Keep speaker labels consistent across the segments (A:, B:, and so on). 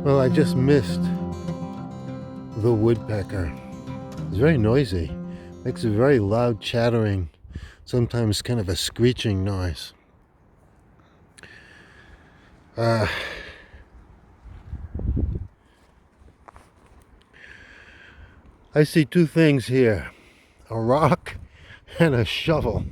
A: Well, I just missed the woodpecker. It's very noisy. Makes a very loud chattering, sometimes kind of a screeching noise. Uh, I see two things here, a rock and a shovel.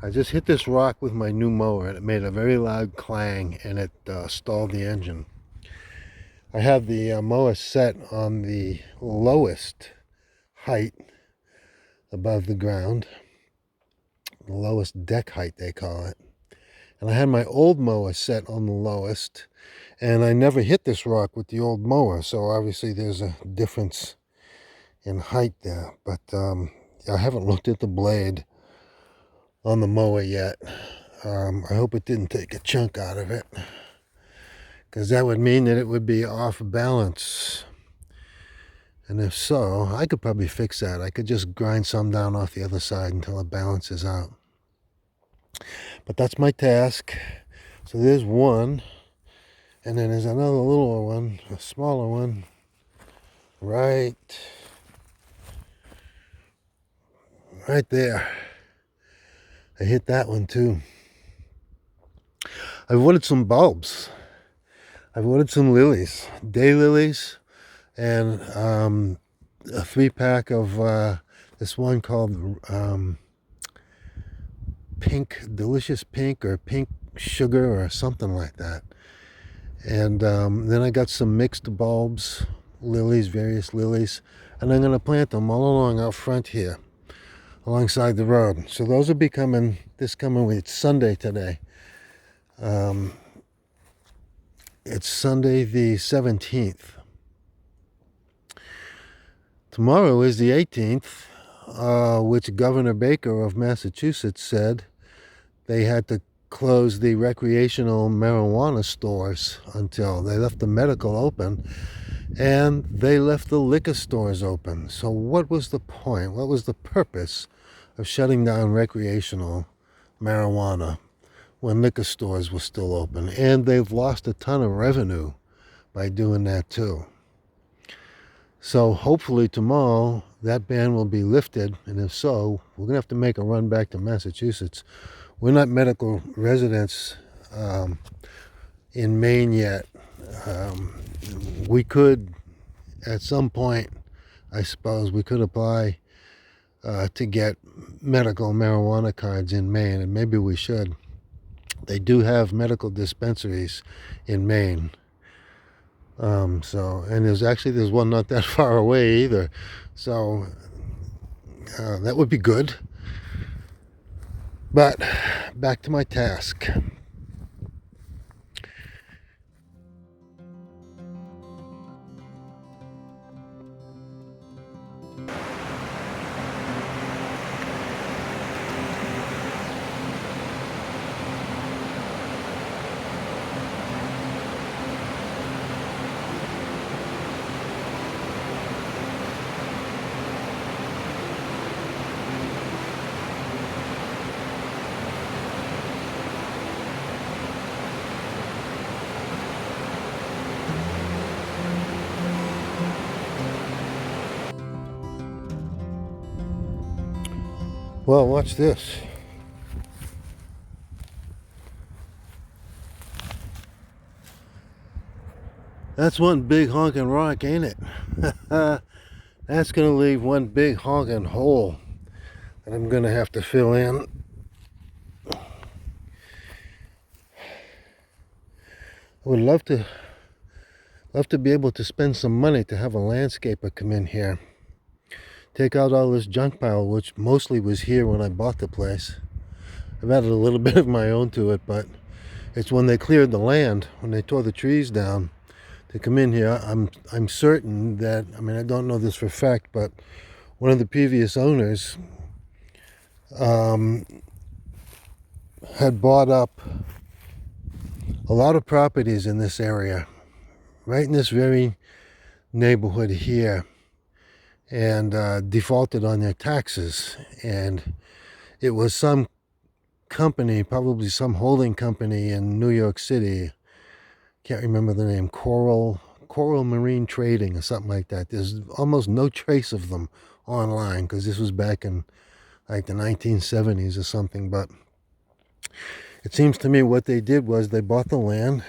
A: I just hit this rock with my new mower and it made a very loud clang and it stalled the engine. I have the mower set on the lowest height above the ground, the lowest deck height they call it. And I had my old mower set on the lowest, and I never hit this rock with the old mower, so obviously there's a difference in height there. But I haven't looked at the blade on the mower yet. I hope it didn't take a chunk out of it, because that would mean that it would be off balance. And if so, I could probably fix that. I could just grind some down off the other side until it balances out. But that's my task. So there's one. And then there's another little one, a smaller one, right there. I hit that one too. I've ordered some bulbs. I've ordered some lilies, daylilies, and a 3-pack of this one called Pink, Delicious Pink, or Pink Sugar, or something like that. And then I got some mixed bulbs, lilies, various lilies, and I'm going to plant them all along out front here, alongside the road. So those will be coming this coming week. It's Sunday today. It's Sunday the 17th. Tomorrow is the 18th, which Governor Baker of Massachusetts said they had to close the recreational marijuana stores until they left the medical open, and they left the liquor stores open. So what was the point? What was the purpose of shutting down recreational marijuana when liquor stores were still open? And they've lost a ton of revenue by doing that too. So hopefully tomorrow that ban will be lifted, and if so, we're gonna have to make a run back to Massachusetts. We're not medical residents in Maine yet. We could, at some point, I suppose, we could apply to get medical marijuana cards in Maine, and maybe we should. They do have medical dispensaries in Maine. And there's one not that far away either. So that would be good. But back to my task. Well, watch this. That's one big honking rock, ain't it? That's gonna leave one big honking hole that I'm gonna have to fill in. I would love to be able to spend some money to have a landscaper come in here, take out all this junk pile, which mostly was here when I bought the place. I've added a little bit of my own to it, but it's when they cleared the land, when they tore the trees down, to come in here. I'm certain that, I mean, I don't know this for a fact, but one of the previous owners had bought up a lot of properties in this area, right in this very neighborhood here, and defaulted on their taxes. And it was some company, probably some holding company in New York City, can't remember the name, Coral Marine Trading or something like that. There's almost no trace of them online because this was back in like the 1970s or something. But it seems to me what they did was they bought the land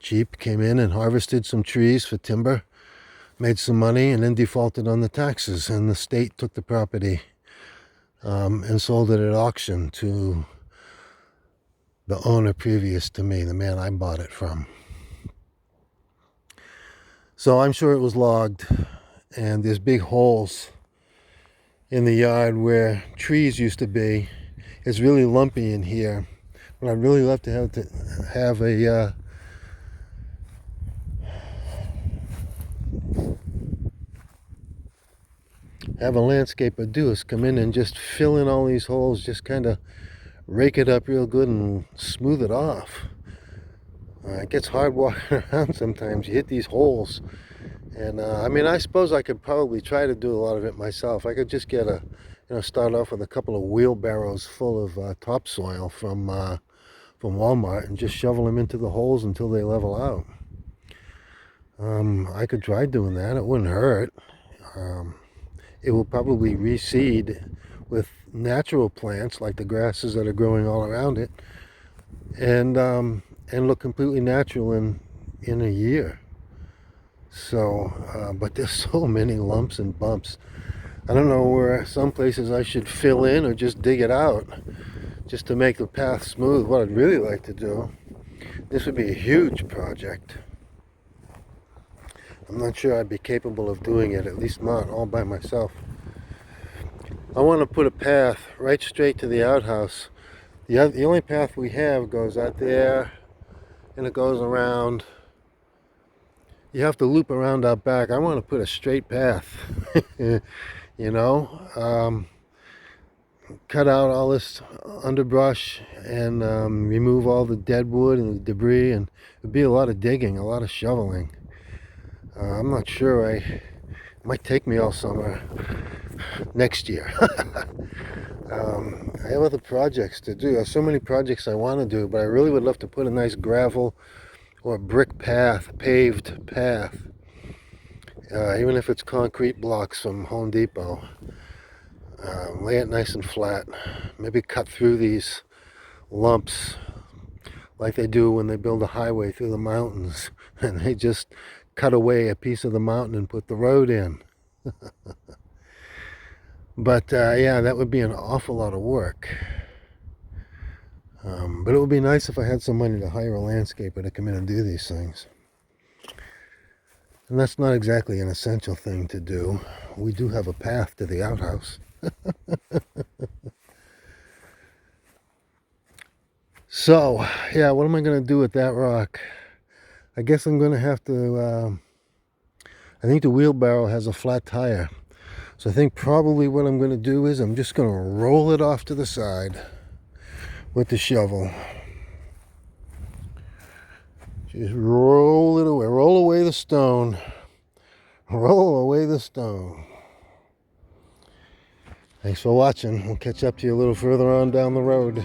A: cheap, came in and harvested some trees for timber, made some money, and then defaulted on the taxes. And the state took the property and sold it at auction to the owner previous to me, the man I bought it from. So I'm sure it was logged, and there's big holes in the yard where trees used to be. It's really lumpy in here, but I'd really love to have a landscaper do is come in and just fill in all these holes, just kind of rake it up real good and smooth it off. It gets hard walking around sometimes. You hit these holes, and I mean, I suppose I could probably try to do a lot of it myself. I could just get start off with a couple of wheelbarrows full of topsoil from Walmart and just shovel them into the holes until they level out. I could try doing that. It wouldn't hurt. It will probably reseed with natural plants like the grasses that are growing all around it, and look completely natural in a year. So, but there's so many lumps and bumps. I don't know where some places I should fill in or just dig it out just to make the path smooth. What I'd really like to do, this would be a huge project. I'm not sure I'd be capable of doing it, at least not all by myself. I want to put a path right straight to the outhouse. The only path we have goes out there, and it goes around. You have to loop around out back. I want to put a straight path, cut out all this underbrush and remove all the dead wood and the debris, and it'd be a lot of digging, a lot of shoveling. I'm not sure. It might take me all summer next year. I have other projects to do. There's so many projects I want to do, but I really would love to put a nice gravel or brick path, paved path, even if it's concrete blocks from Home Depot. Lay it nice and flat. Maybe cut through these lumps like they do when they build a highway through the mountains, and they just cut away a piece of the mountain and put the road in. But yeah, that would be an awful lot of work. But it would be nice if I had some money to hire a landscaper to come in and do these things. And that's not exactly an essential thing to do. We do have a path to the outhouse. So, yeah, what am I going to do with that rock? I guess I'm going to have to, I think the wheelbarrow has a flat tire. So I think probably what I'm going to do is I'm just going to roll it off to the side with the shovel. Just roll it away. Roll away the stone. Roll away the stone. Thanks for watching. We'll catch up to you a little further on down the road.